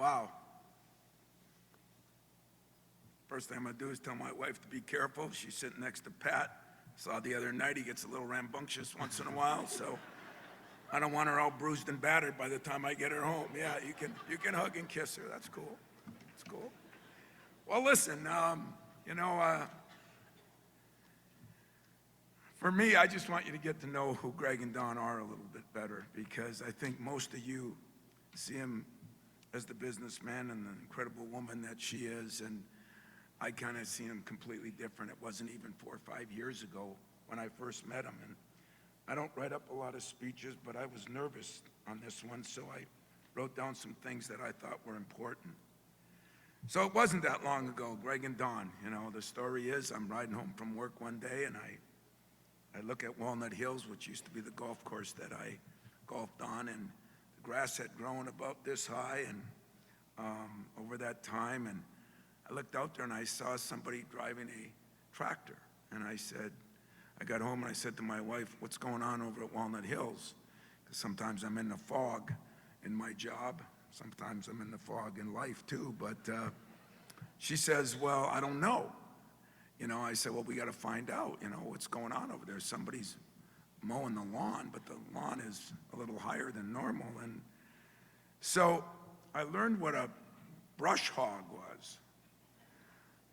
wow. First thing I'm gonna do is tell my wife to be careful. She's sitting next to Pat. Saw the other night he gets a little rambunctious once in a while, so I don't want her all bruised and battered by the time I get her home. Yeah, you can hug and kiss her. That's cool. That's cool. Well, listen, for me, I just want you to get to know who Greg and Dawn are a little bit better, because I think most of you see him as the businessman and the incredible woman that she is, and I kind of see him completely different. It wasn't even 4 or 5 years ago when I first met him. And I don't write up a lot of speeches, but I was nervous on this one, so I wrote down some things that I thought were important. So it wasn't that long ago, Greg and Dawn. The story is I'm riding home from work one day, and I look at Walnut Hills, which used to be the golf course that I golfed on, and the grass had grown about this high and over that time. And I looked out there and I saw somebody driving a tractor. And I got home and I said to my wife, what's going on over at Walnut Hills? Because sometimes I'm in the fog in my job. Sometimes I'm in the fog in life too. But she says, well, I don't know. I said, well, we got to find out, what's going on over there. Somebody's mowing the lawn, but the lawn is a little higher than normal. And so I learned what a brush hog was.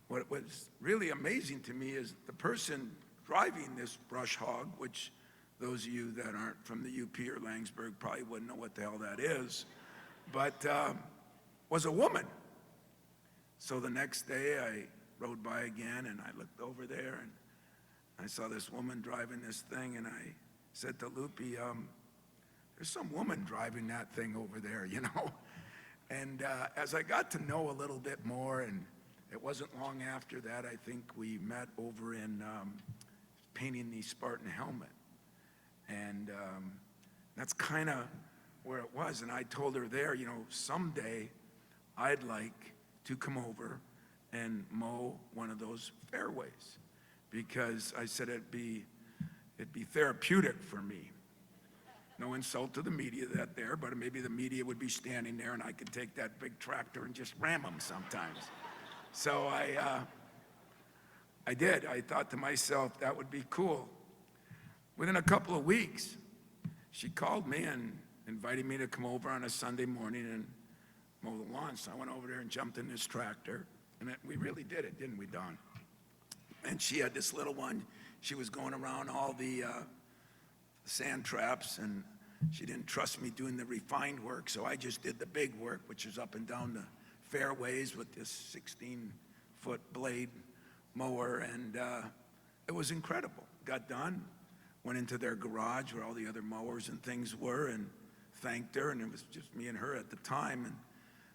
What was really amazing to me is the person driving this brush hog, which those of you that aren't from the UP or Langsburg probably wouldn't know what the hell that is, but was a woman. So the next day I rode by again and I looked over there and I saw this woman driving this thing, and I said to Loopy, there's some woman driving that thing over there, And as I got to know a little bit more, and it wasn't long after that, I think we met over in painting the Spartan helmet. And that's kind of where it was. And I told her there, someday I'd like to come over and mow one of those fairways, because I said it'd be therapeutic for me. No insult to the media but maybe the media would be standing there and I could take that big tractor and just ram them sometimes. So I did. I thought to myself, that would be cool. Within a couple of weeks, she called me and invited me to come over on a Sunday morning and mow the lawn. So I went over there and jumped in this tractor, and we really did it, didn't we, Dawn? And she had this little one. She was going around all the sand traps, and she didn't trust me doing the refined work, so I just did the big work, which is up and down the fairways with this 16-foot blade mower, and it was incredible. Got done, went into their garage where all the other mowers and things were, and thanked her, and it was just me and her at the time. And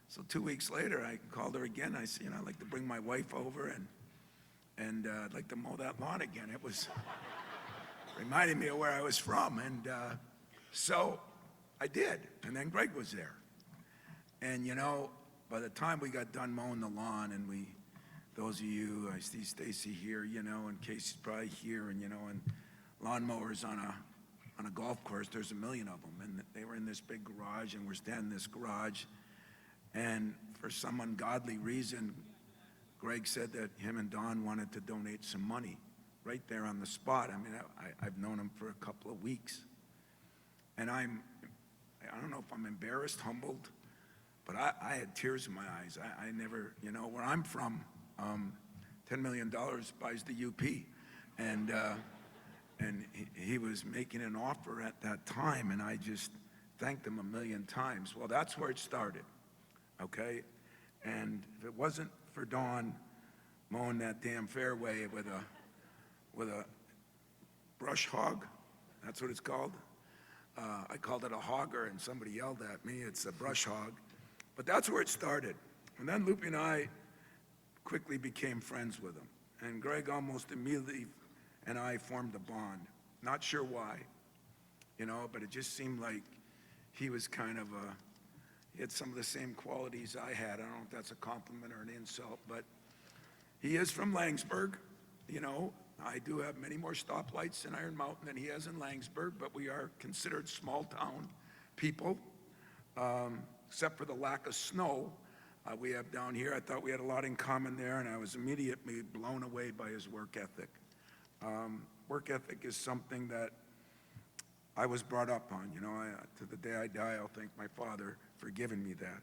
so 2 weeks later, I called her again. I said, I'd like to bring my wife over, and I'd like to mow that lawn again. It was reminding me of where I was from, and so I did. And then Greg was there, and by the time we got done mowing the lawn, and those of you, I see Stacy here, and Casey's probably here, and and lawnmowers on a golf course, there's a million of them, and they were in this big garage, and we're standing in this garage, and for some ungodly reason, Greg said that him and Dawn wanted to donate some money right there on the spot. I mean, I've known him for a couple of weeks, and I don't know if I'm embarrassed, humbled, but I had tears in my eyes. I never, where I'm from, $10 million buys the UP, and he was making an offer at that time, and I just thanked him a million times. Well, that's where it started, okay? And if it wasn't for Dawn mowing that damn fairway with a brush hog, that's what it's called. I called it a hogger, and somebody yelled at me. It's a brush hog. But that's where it started. And then Loopy and I quickly became friends with him. And Greg almost immediately and I formed a bond. Not sure why, but it just seemed like he was kind of he had some of the same qualities I had. I don't know if that's a compliment or an insult, but he is from Langsburg. I do have many more stoplights in Iron Mountain than he has in Langsburg, but we are considered small town people, except for the lack of snow. we have down here. I thought we had a lot in common there, and I was immediately blown away by his work ethic. Work ethic is something that I was brought up on. To the day I die, I'll thank my father for giving me that.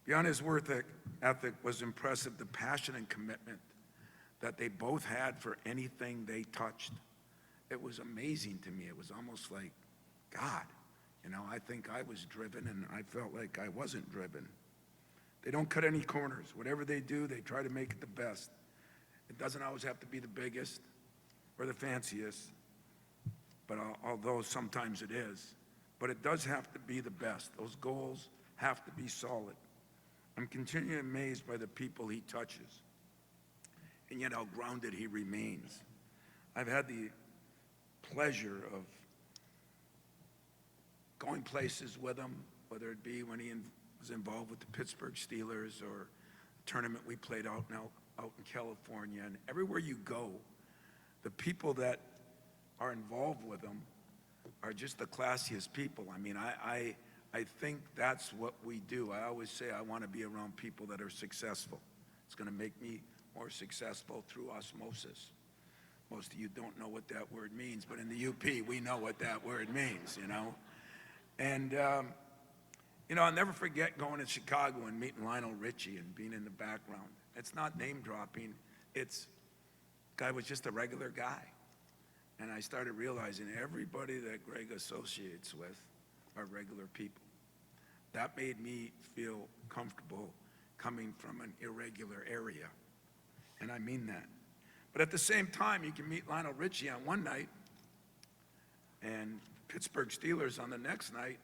Beyond his work ethic was impressive the passion and commitment that they both had for anything they touched. It was amazing to me. It was almost like God. I think I was driven, and I felt like I wasn't driven. They don't cut any corners. Whatever they do, they try to make it the best. It doesn't always have to be the biggest or the fanciest, but although sometimes it is. But it does have to be the best. Those goals have to be solid. I'm continually amazed by the people he touches, and yet how grounded he remains. I've had the pleasure of going places with him, whether it be when he was involved with the Pittsburgh Steelers or a tournament we played out in California. And everywhere you go, the people that are involved with him are just the classiest people. I mean, I think that's what we do. I always say I want to be around people that are successful. It's going to make me more successful through osmosis. Most of you don't know what that word means, but in the UP, we know what that word means, And, I'll never forget going to Chicago and meeting Lionel Richie and being in the background. It's not name dropping. Guy was just a regular guy. And I started realizing everybody that Greg associates with are regular people. That made me feel comfortable coming from an irregular area. And I mean that. But at the same time, you can meet Lionel Richie on one night and Pittsburgh Steelers on the next night,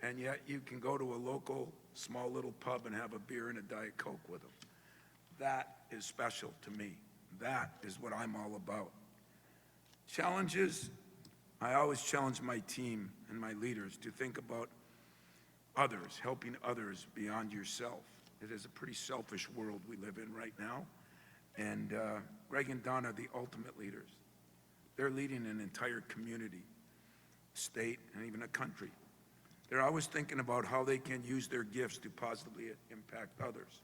and yet you can go to a local small little pub and have a beer and a Diet Coke with them. That is special to me. That is what I'm all about. Challenges, I always challenge my team and my leaders to think about others, helping others beyond yourself. It is a pretty selfish world we live in right now, and Greg and Don are the ultimate leaders. They're leading an entire community, state, and even a country. They're always thinking about how they can use their gifts to positively impact others.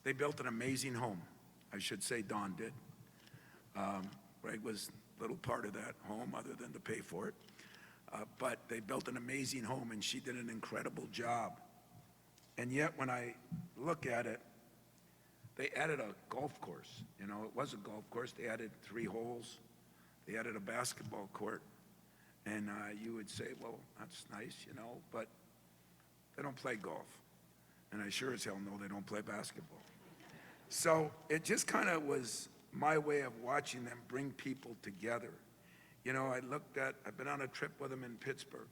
They built an amazing home. I should say Don did. Greg was a little part of that home other than to pay for it. But they built an amazing home, and she did an incredible job. And yet when I look at it, they added a golf course. It was a golf course. They added 3 holes. They added a basketball court. And you would say, well, that's nice, but they don't play golf. And I sure as hell know they don't play basketball. So it just kind of was my way of watching them bring people together. I've been on a trip with him in Pittsburgh,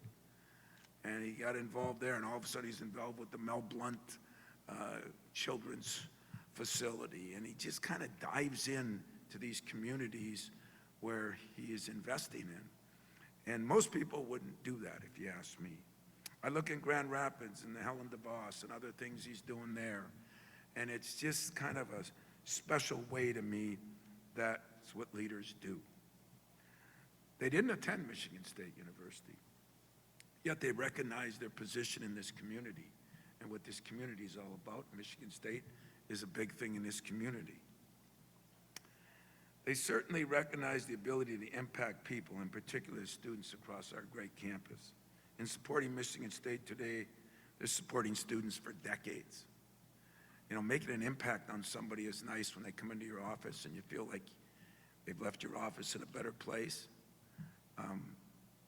and he got involved there, and all of a sudden he's involved with the Mel Blount Children's Facility, and he just kind of dives in to these communities where he is investing in. And most people wouldn't do that, if you ask me. I look in Grand Rapids and the Helen DeVos and other things he's doing there, and it's just kind of a special way to me. That's what leaders do. They didn't attend Michigan State University, yet they recognize their position in this community and what this community is all about. Michigan State is a big thing in this community. They certainly recognize the ability to impact people, in particular students across our great campus. In supporting Michigan State today, they're supporting students for decades. Making an impact on somebody is nice when they come into your office and you feel like they've left your office in a better place.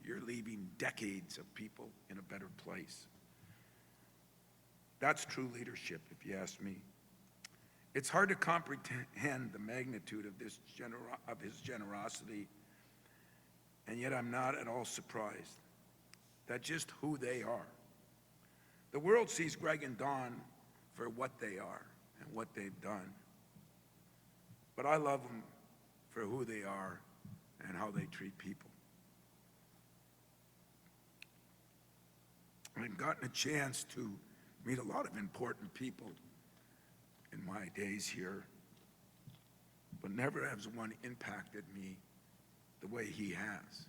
You're leaving decades of people in a better place. That's true leadership, if you ask me. It's hard to comprehend the magnitude of his generosity, and yet I'm not at all surprised. That's just who they are. The world sees Greg and Don for what they are and what they've done. But I love them for who they are and how they treat people. I've gotten a chance to meet a lot of important people in my days here, but never has one impacted me the way he has.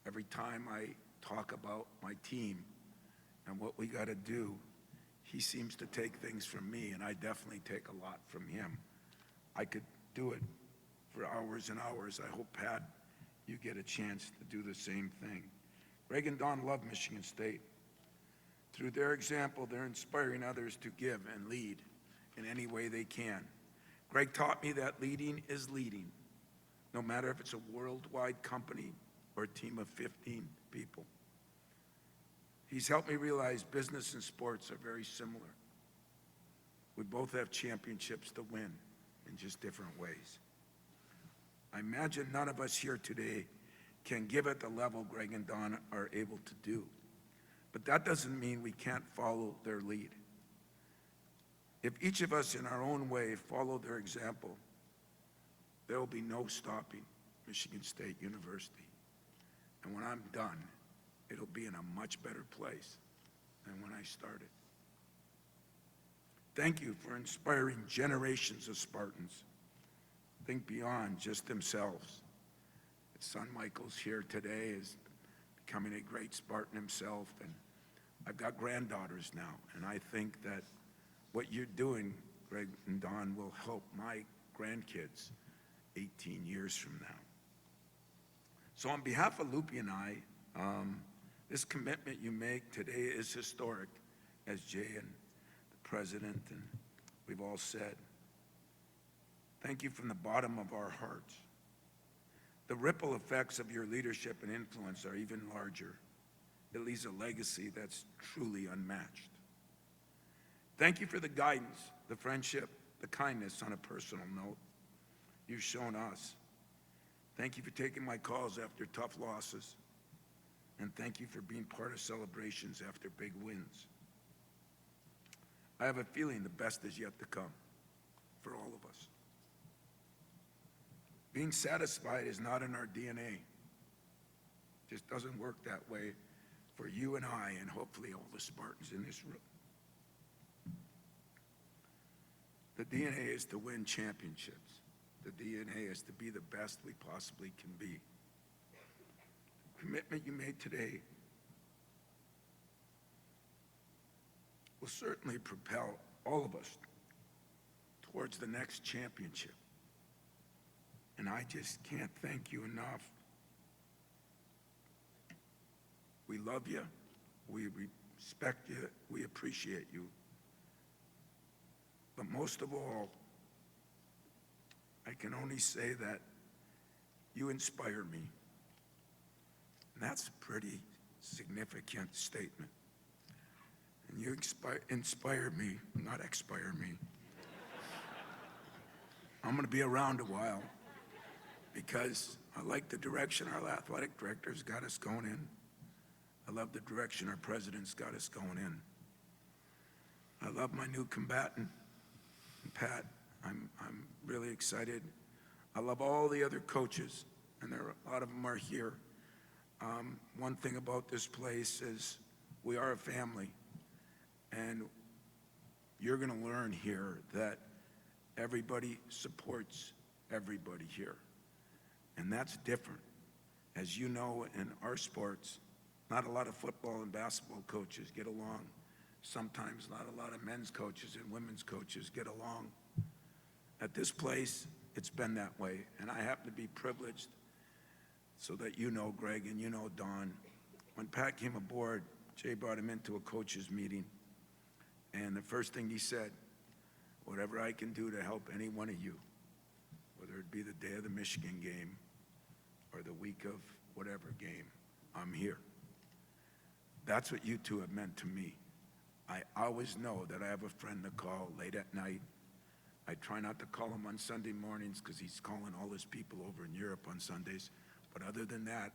Every time I talk about my team and what we got to do, he seems to take things from me, and I definitely take a lot from him. I could do it for hours and hours. I hope, Pat, you get a chance to do the same thing. Greg and Don love Michigan State. Through their example, they're inspiring others to give and lead in any way they can. Greg taught me that leading is leading, no matter if it's a worldwide company or a team of 15 people. He's helped me realize business and sports are very similar. We both have championships to win in just different ways. I imagine none of us here today can give at the level Greg and Don are able to do. But that doesn't mean we can't follow their lead. If each of us in our own way follow their example, there will be no stopping Michigan State University. And when I'm done, it'll be in a much better place than when I started. Thank you for inspiring generations of Spartans. Think beyond just themselves. His son Michael's here today, is becoming a great Spartan himself, and I've got granddaughters now, and I think that what you're doing, Greg and Don, will help my grandkids 18 years from now. So on behalf of Loopy and I, this commitment you make today is historic, as Jay and the president and we've all said. Thank you from the bottom of our hearts. The ripple effects of your leadership and influence are even larger. It leaves a legacy that's truly unmatched. Thank you for the guidance, the friendship, the kindness on a personal note you've shown us. Thank you for taking my calls after tough losses. And thank you for being part of celebrations after big wins. I have a feeling the best is yet to come for all of us. Being satisfied is not in our DNA. It just doesn't work that way for you and I, and hopefully all the Spartans in this room. The DNA is to win championships. The DNA is to be the best we possibly can be. The commitment you made today will certainly propel all of us towards the next championship. And I just can't thank you enough. We love you, we respect you, we appreciate you. But most of all, I can only say that you inspire me. And that's a pretty significant statement. And you inspire me, not expire me. I'm going to be around a while because I like the direction our athletic director's got us going in. I love the direction our president's got us going in. I love my new combatant, Pat. I'm really excited. I love all the other coaches, and a lot of them are here. One thing about this place is we are a family, and you're going to learn here that everybody supports everybody here, and that's different. As you know, in our sports, not a lot of football and basketball coaches get along. Sometimes not a lot of men's coaches and women's coaches get along. At this place, it's been that way, and I happen to be privileged so that you know, Greg, and you know, Don. When Pat came aboard, Jay brought him into a coaches meeting, and the first thing he said, whatever I can do to help any one of you, whether it be the day of the Michigan game or the week of whatever game, I'm here. That's what you two have meant to me. I always know that I have a friend to call late at night. I try not to call him on Sunday mornings because he's calling all his people over in Europe on Sundays. But other than that,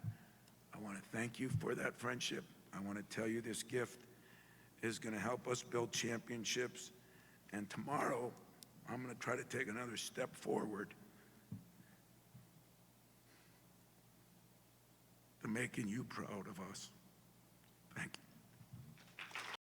I want to thank you for that friendship. I want to tell you this gift is going to help us build championships. And tomorrow, I'm going to try to take another step forward to making you proud of us.